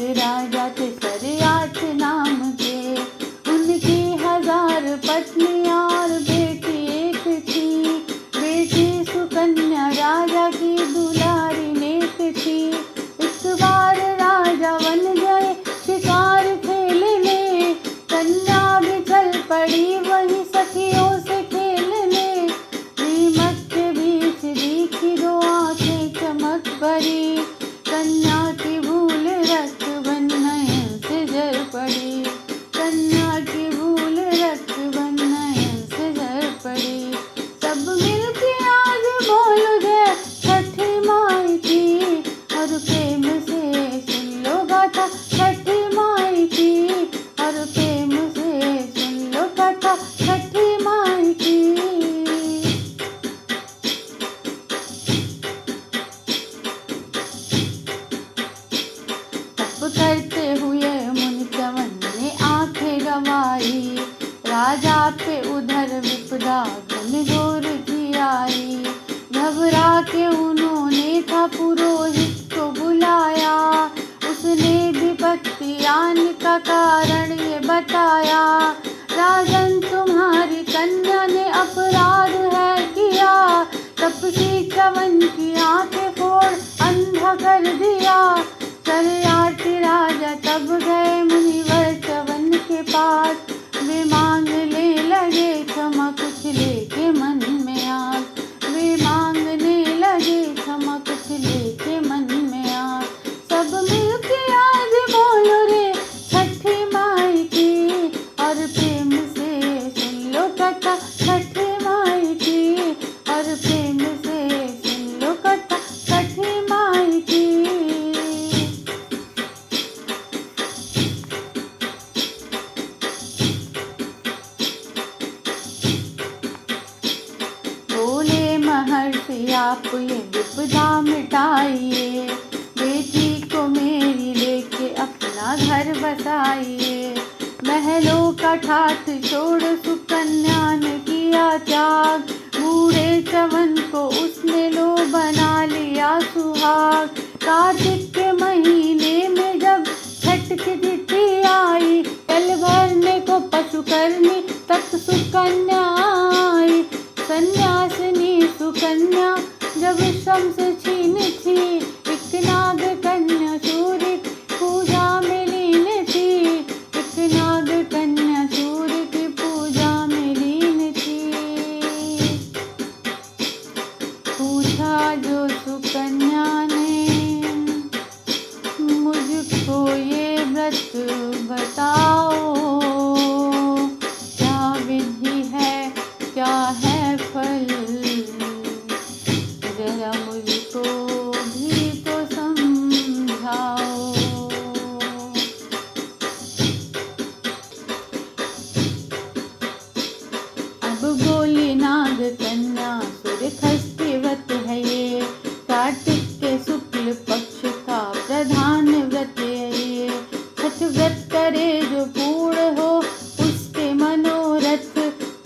राजा थे सरयाट नाम के, उनकी 1000 पत्नियां और बेटी एक थी। बेटी सुकन्या राजा की दुलारी नेक थी। एक बार राजा वन गए शिकार खेलने, कन्या भी चल पड़ी वही सखियों से खेलने। नीमक के बीच दिखी 2 आंखें चमक भरी, कन्या की भूल रक्त बन नयन से जर पड़ी। कन्या की भूल रक्त बन नयन से जर पड़ी। सब मिलके आज बोलो जय छठी माई की, और प्रेम से सुन लो गाथा छठी माई की, और प्रेम से सुन लो गाथा छठी माई की। तप करते हुए मुनि च्यवन ने आंखें गंवाई, राजा पे उधर विपदा घनघोर की आई। घबरा के उन्होंने था पुरोहित को बुलाया, उसने विपत्ति आने का कारण ये बताया। राजन तुम्हारी कन्या ने अपराध है किया, तपसी च्यवन की आंखें फोड़ अंधा कर दिया। सरयाटी राजा तब गए मुनिवर च्यवन के पास, वे मांगने लगे क्षमा कुछ लेके मन में आस। वे मांगने लगे क्षमा कुछ लेके मन में आस। सब मिलके आज बोलो रे छठी माई की, और प्रेम से सुन लो कथा छठी माई की, और प्रेम से सुन लो कथा छठी माई की। बोले महर्षि आप ये विपदा मिटाइए, बेटी को मेरी लेके अपना घर बसाइए। महलों का ठाठ छोड़ सुकन्या ने किया त्याग, बूढ़े च्यवन को उसने लो बना लिया सुहाग। कार्तिक के महीने में जब छठ की तिथि आई, जल भरने को पशु करनी तक सुकन्या आई। सन्यासिनी सुकन्या जब श्रम से छीन थी, एक नाग कन्या सूर्य पूजा में लीन थी। एक नाग कन्या सूर्य की पूजा में लीन थी। पूछा जो सुकन्या ने, मुझको ये व्रत बताओ, क्या विधि है क्या है फल, जरा मुझको भी तो समझाओ। अब बोली नाग कन्या सूर्यषष्ठी व्रत है ये, कार्तिक के शुक्ल पक्ष का प्रधान व्रत है ये। छठ व्रत करे जो पूर्ण हो उसके मनोरथ,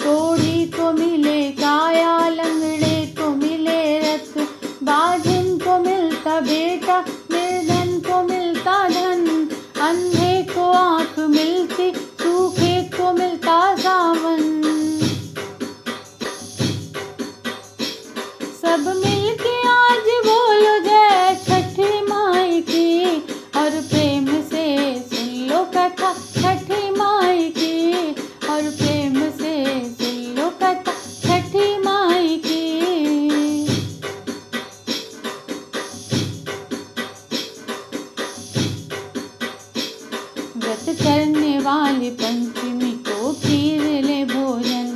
कोढ़ी को मिले काया लंगड़े को मिले रथ। बाजिन को मिलता बेटा निर्धन को मिलता धन, अंधे को आंख मिलती सूखे को मिलता सावन। सब मिलके आज बोलो जय छठी माई की, और प्रेम से सुन लो कथा छठी माई की, और प्रेम से सुन लो कथा छठी माई की। व्रत करने वाली पंचमी को खीर ले भोजन,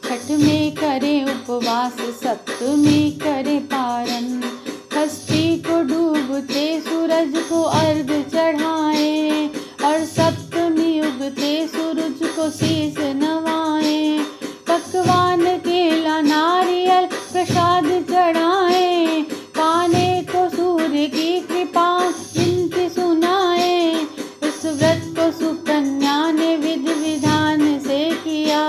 छठ में करे उपवास सप्तमी करे पारण। षष्ठी को डूबते सूरज को अर्घ चढ़ाए, और सप्तमी उगते सूरज को शीश नवाए। पकवान केला नारियल प्रसाद चढ़ाए, काने को सूर्य की कृपा विनती सुनाए। इस व्रत को सुकन्या ने विधि विधान से किया,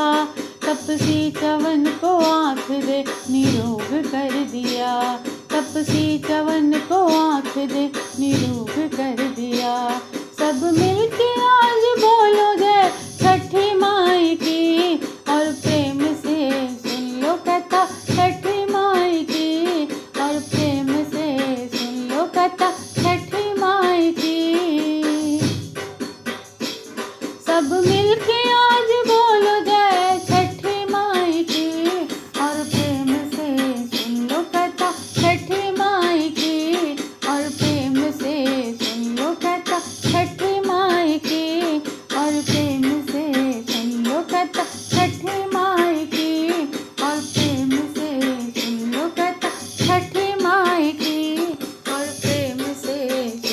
तपसी च्यवन को आँख दे निरोग कर दिया। तपसी च्यवन को आँख दे निरोग कर दिया।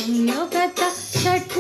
सुन लो कथा छठ